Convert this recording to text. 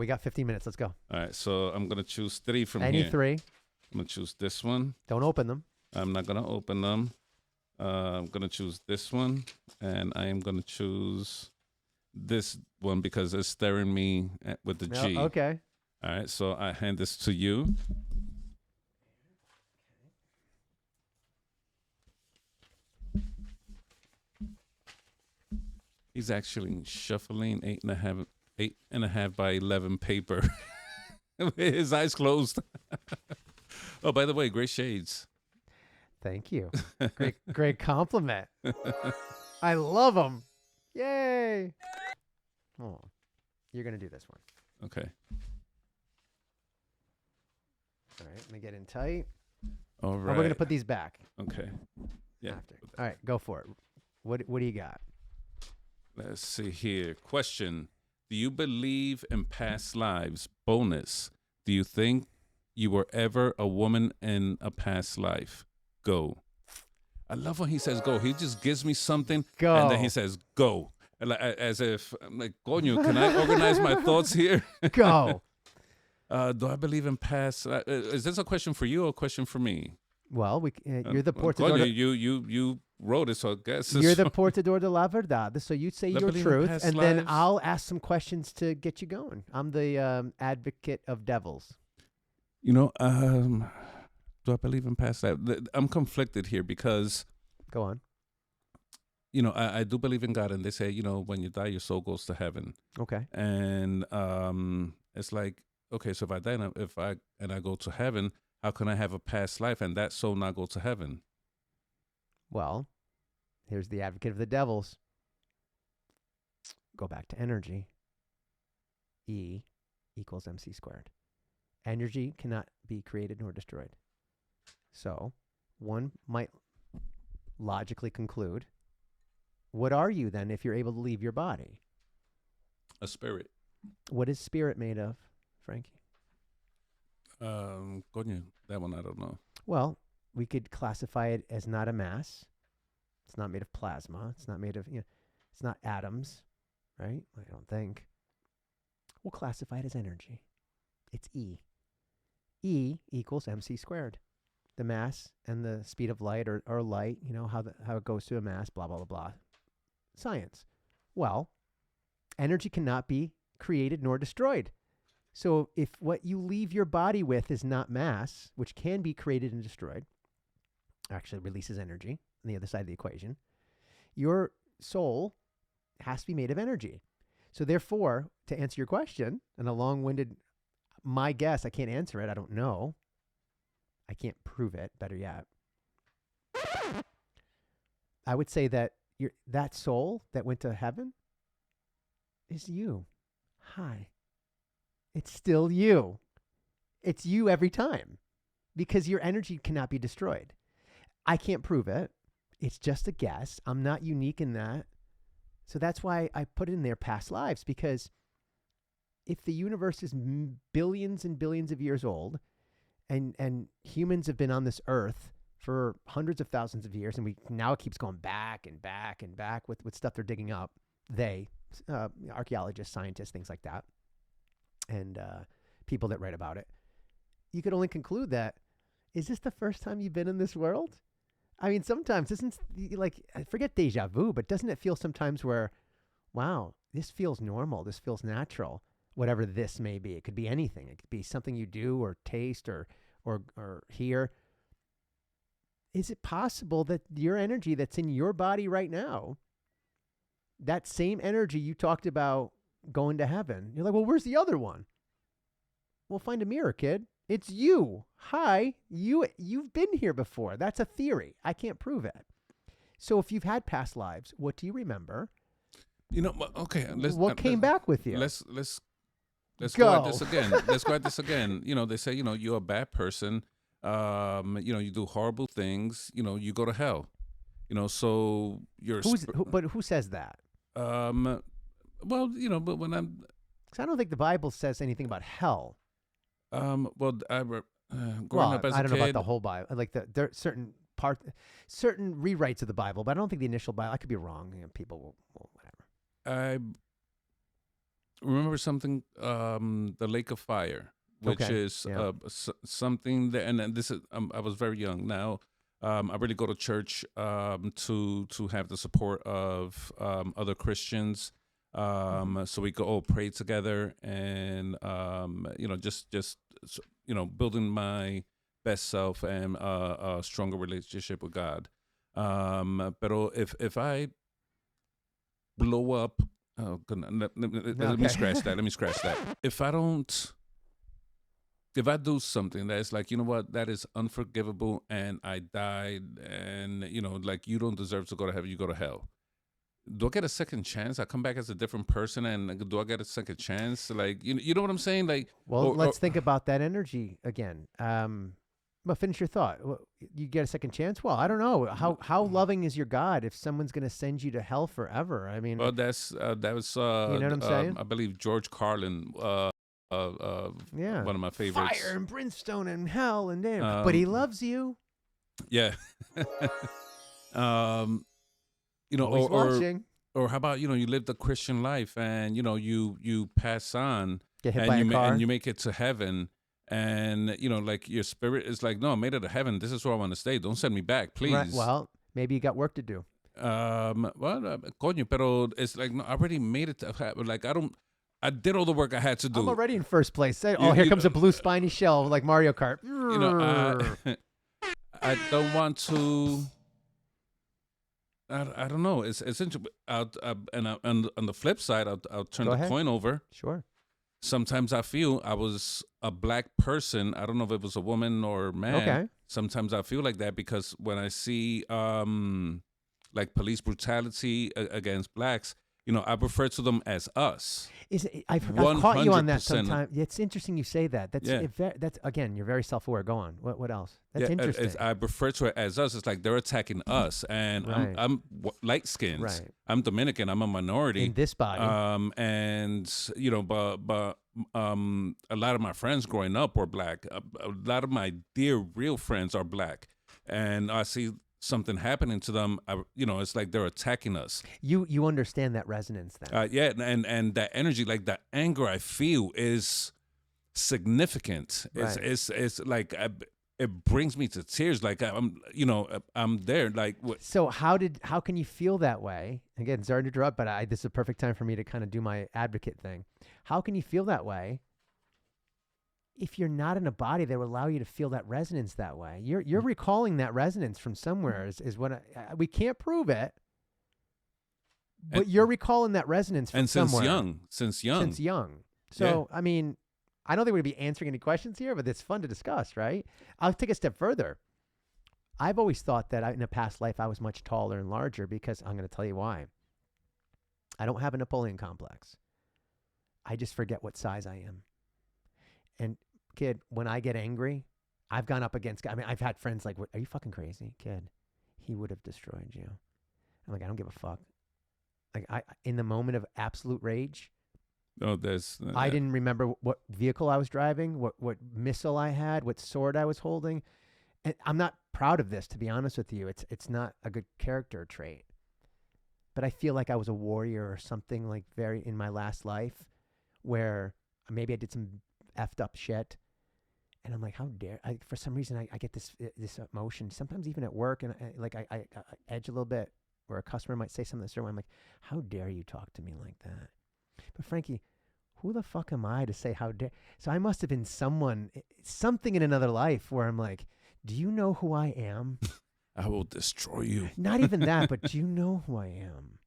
We got 15 minutes. Let's go. All right, so I'm going to choose 3 from Any here. 3. I'm going to choose this one. Don't open them. I'm not going to open them. I'm going to choose this one, and I am going to choose this one because it's staring me with the G. Okay. All right, so I hand this to you. He's actually shuffling 8.5 by 11 paper. His eyes closed. Oh, by the way, great shades. Thank you. Great compliment. I love them. Yay. Oh, you're going to do this one. Okay. All right. Let me get in tight. All Oh, right. we're going to put these back. Okay. Yeah. After. All right. Go for it. What do you got? Let's see here. Question. Do you believe in past lives? Bonus. Do you think you were ever a woman in a past life? Go. I love when he says go. He just gives me something. Go. And then he says go. As if, I'm like, coño, can I organize my thoughts here? Go. Do I believe in past? Is this a question for you or a question for me? Well, you're the portador. Coño, you wrote it, so I guess You're the portador de la verdad. So you say I your believe in truth, past and then lives. I'll ask some questions to get you going. I'm the advocate of devils. You know, do I believe in past life? I'm conflicted here because, Go on. you know, I do believe in God, and they say, you know, when you die, your soul goes to heaven. Okay. And it's like, okay, so if I die and I go to heaven, how can I have a past life and that soul not go to heaven? Well, here's the advocate of the devils. Go back to energy. E equals mc squared. Energy cannot be created nor destroyed. So one might logically conclude, what are you then if you're able to leave your body? A spirit. What is spirit made of, Frankie? Coño, that one I don't know. Well, we could classify it as not a mass. It's not made of plasma. It's not made of, it's not atoms, right? I don't think. We'll classify it as energy. It's E. E equals mc squared. The mass and the speed of light or light, how it goes to a mass, blah, blah, blah, blah. Science. Well, energy cannot be created nor destroyed. So if what you leave your body with is not mass, which can be created and destroyed, actually releases energy on the other side of the equation, your soul has to be made of energy. So therefore, to answer your question, and a long-winded, my guess, I can't answer it, I don't know. I can't prove it, better yet. I would say that that soul that went to heaven is you. Hi. It's still you. It's you every time because your energy cannot be destroyed. I can't prove it. It's just a guess. I'm not unique in that. So that's why I put in there past lives, because if the universe is billions and billions of years old and humans have been on this earth for hundreds of thousands of years, and now it keeps going back and back and back with stuff they're digging up, archaeologists, scientists, things like that, and people that write about it, you could only conclude that, is this the first time you've been in this world? I mean, sometimes forget deja vu, but doesn't it feel sometimes where, wow, this feels normal, this feels natural, whatever this may be. It could be anything. It could be something you do or taste or hear. Is it possible that your energy that's in your body right now, that same energy you talked about going to heaven, you're like, well, where's the other one? Well, find a mirror, kid. It's you. Hi, you've been here before. That's a theory. I can't prove it. So if you've had past lives, what do you remember? Okay. What came back with you? Let's go at this again. Let's go at this again. They say, you're a bad person. You do horrible things. You go to hell. So you're. But who says that? Well, but when I'm. Because I don't think the Bible says anything about hell. Well, growing up as a kid, I don't know about the whole Bible. Like there are certain rewrites of the Bible, but I don't think the initial Bible. I could be wrong. People will whatever. remember something, the Lake of Fire, which Okay, is yeah. something that, and this is, I was very young. Now, I really go to church to have the support of other Christians, so we go all pray together, and building my best self and a stronger relationship with God. Pero if I blow up, oh, let me Okay. scratch that. Let me scratch that. If I do something that's like, you know what, that is unforgivable, and I died, and like, you don't deserve to go to heaven, you go to hell. Do I get a second chance? I come back as a different person, and do I get a second chance? Like, you know what I'm saying? Like, Well, let's think about that energy again. But finish your thought. You get a second chance? Well, I don't know. How loving is your God if someone's going to send you to hell forever? I mean, well, that was you know what I'm saying? I believe George Carlin, Yeah. one of my favorites. Fire and brimstone and hell and damn. But he loves you. Yeah. Always watching. Or how about, you live the Christian life, and you pass on, Get hit and by a car. and you make it to heaven, and like, your spirit is like, no, I made it to heaven. This is where I want to stay. Don't send me back, please. Right. Well, maybe you got work to do. Coño, pero it's like, no, I already made it to heaven. Like, I did all the work I had to do. I'm already in first place. Here comes a blue spiny shell like Mario Kart. I don't want to. I don't know. It's interesting. And on the flip side, I'll turn the coin over. Sure. Sometimes I feel I was a black person. I don't know if it was a woman or man. Okay. Sometimes I feel like that because when I see like police brutality against blacks, I refer to them as us. I've caught you on that 100%. sometimes. It's interesting you say that. That's again, you're very self-aware. Go on. What else? That's interesting. I refer to it as us. It's like they're attacking us, and Right. I'm light skinned. Right. I'm Dominican. I'm a minority In this body. and but a lot of my friends growing up were black. A lot of my dear real friends are black, and I see something happening to them, it's like they're attacking us. You understand that resonance then? Yeah, and that energy, like that anger I feel, is significant. Right. It's like it brings me to tears. Like I'm there. Like so how can you feel that way? Again, sorry to interrupt, but this is a perfect time for me to kind of do my advocate thing. How can you feel that way if you're not in a body that will allow you to feel that resonance that way? You're recalling that resonance from somewhere is what we can't prove it, but you're recalling that resonance from somewhere. Since young. So, yeah. I mean, I don't think we're going to be answering any questions here, but it's fun to discuss, right? I'll take a step further. I've always thought that in a past life I was much taller and larger because I'm going to tell you why. I don't have a Napoleon complex. I just forget what size I am. And kid, when I get angry, I've gone up against, I've had friends like, are you fucking crazy, kid? He would have destroyed you. I'm like, I don't give a fuck. Like in the moment of absolute rage, I didn't remember what vehicle I was driving, what missile I had, what sword I was holding. And I'm not proud of this, to be honest with you. It's not a good character trait. But I feel like I was a warrior or something like very in my last life where maybe I did some effed up shit. And I'm like, how dare for some reason I get this emotion, sometimes even at work, and I edge a little bit where a customer might say something certain way. I'm like, how dare you talk to me like that? But Frankie, who the fuck am I to say how dare? So I must have been something in another life where I'm like, do you know who I am? I will destroy you. Not even that, but do you know who I am?